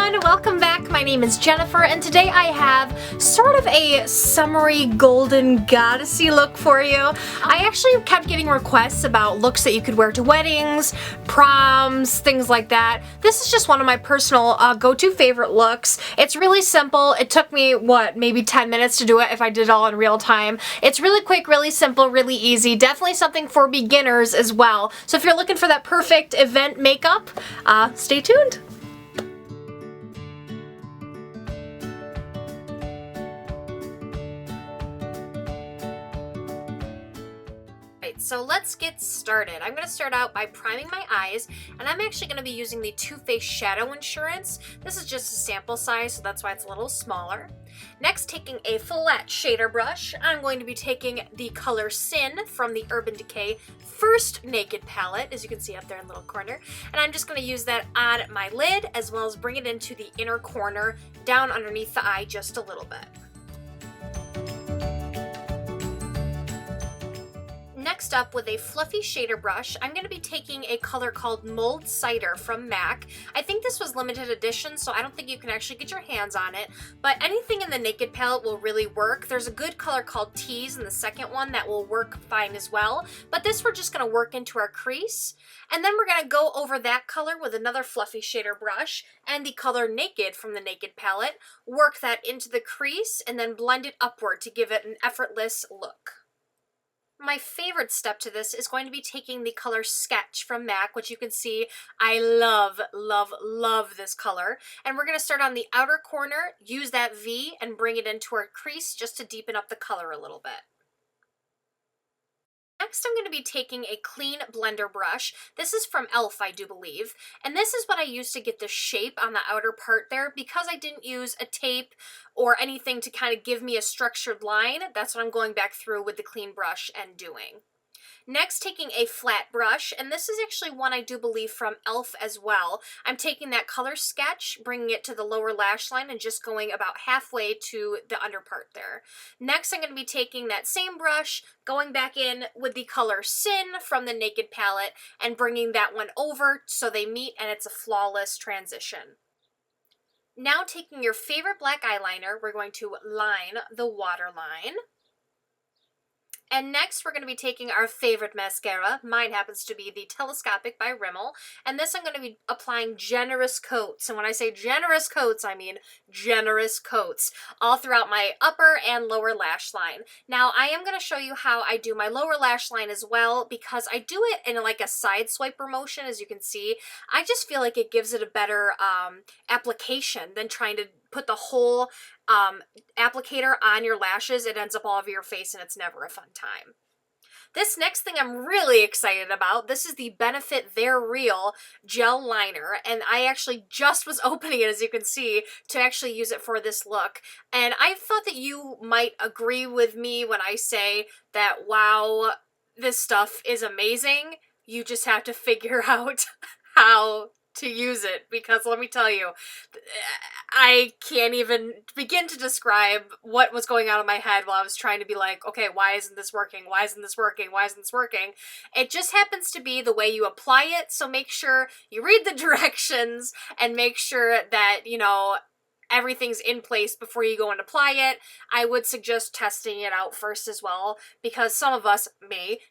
everyone, welcome back. My name is Jennifer and today I have sort of a summery golden goddessy look for you. I actually kept getting requests about looks that you could wear to weddings, proms, things like that. This is just one of my personal go-to favorite looks. It's really simple. It took me, maybe 10 minutes to do it if I did it all in real time. It's really quick, really simple, really easy. Definitely something for beginners as well. So if you're looking for that perfect event makeup, stay tuned. So let's get started. I'm going to start out by priming my eyes, and I'm actually going to be using the Too Faced Shadow Insurance. This is just a sample size, so that's why it's a little smaller. Next, taking a flat shader brush, I'm going to be taking the color Sin from the Urban Decay First Naked palette, as you can see up there in the little corner, and I'm just going to use that on my lid, as well as bring it into the inner corner, down underneath the eye just a little bit. Next up, with a fluffy shader brush, I'm going to be taking a color called Mulled Cider from MAC. I think this was limited edition, so I don't think you can actually get your hands on it, but anything in the Naked palette will really work. There's a good color called Tease in the second one that will work fine as well, but this we're just going to work into our crease, and then we're going to go over that color with another fluffy shader brush and the color Naked from the Naked palette, work that into the crease, and then blend it upward to give it an effortless look. My favorite step to this is going to be taking the color Sketch from MAC, which you can see I love, love, love this color. And we're going to start on the outer corner, use that V, and bring it into our crease just to deepen up the color a little bit. Next, I'm going to be taking a clean blender brush. This is from e.l.f., I do believe, and this is what I used to get the shape on the outer part there. Because I didn't use a tape or anything to kind of give me a structured line, that's what I'm going back through with the clean brush and doing. Next, taking a flat brush, and this is actually one I do believe from e.l.f. as well. I'm taking that color Sketch, bringing it to the lower lash line, and just going about halfway to the under part there. Next, I'm going to be taking that same brush, going back in with the color Sin from the Naked palette, and bringing that one over so they meet and it's a flawless transition. Now, taking your favorite black eyeliner, we're going to line the waterline. And next, we're going to be taking our favorite mascara. Mine happens to be the Telescopic by Rimmel. And this I'm going to be applying generous coats. And when I say generous coats, I mean generous coats, all throughout my upper and lower lash line. Now, I am going to show you how I do my lower lash line as well, because I do it in like a side swiper motion, as you can see. I just feel like it gives it a better application than trying to put the whole applicator on your lashes. It ends up all over your face and it's never a fun time. This next thing I'm really excited about, this is the Benefit They're Real gel liner, and I actually just was opening it, as you can see, to actually use it for this look. And I thought that you might agree with me when I say that, wow, this stuff is amazing. You just have to figure out how to use it, because let me tell you, I can't even begin to describe what was going on in my head while I was trying to be like, okay, why isn't this working? Why isn't this working? Why isn't this working? It just happens to be the way you apply it, so make sure you read the directions and make sure that, you know, everything's in place before you go and apply it. I would suggest testing it out first as well, because some of us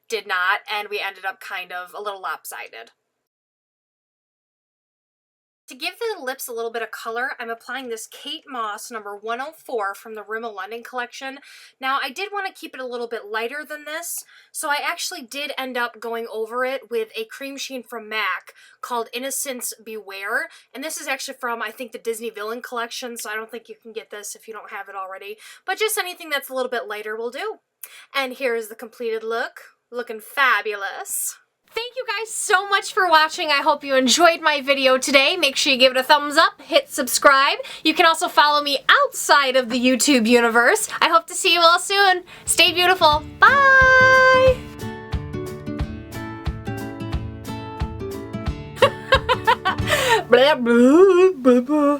did not, and we ended up kind of a little lopsided. To give the lips a little bit of color, I'm applying this Kate Moss number 104 from the Rimmel London collection. Now, I did want to keep it a little bit lighter than this, so I actually did end up going over it with a cream sheen from MAC called Innocence Beware, and this is actually from, I think, the Disney Villain collection, so I don't think you can get this if you don't have it already, but just anything that's a little bit lighter will do. And here is the completed look, looking fabulous. Thank you guys so much for watching. I hope you enjoyed my video today. Make sure you give it a thumbs up, hit subscribe. You can also follow me outside of the YouTube universe. I hope to see you all soon. Stay beautiful. Bye! Blah, blah, blah, blah.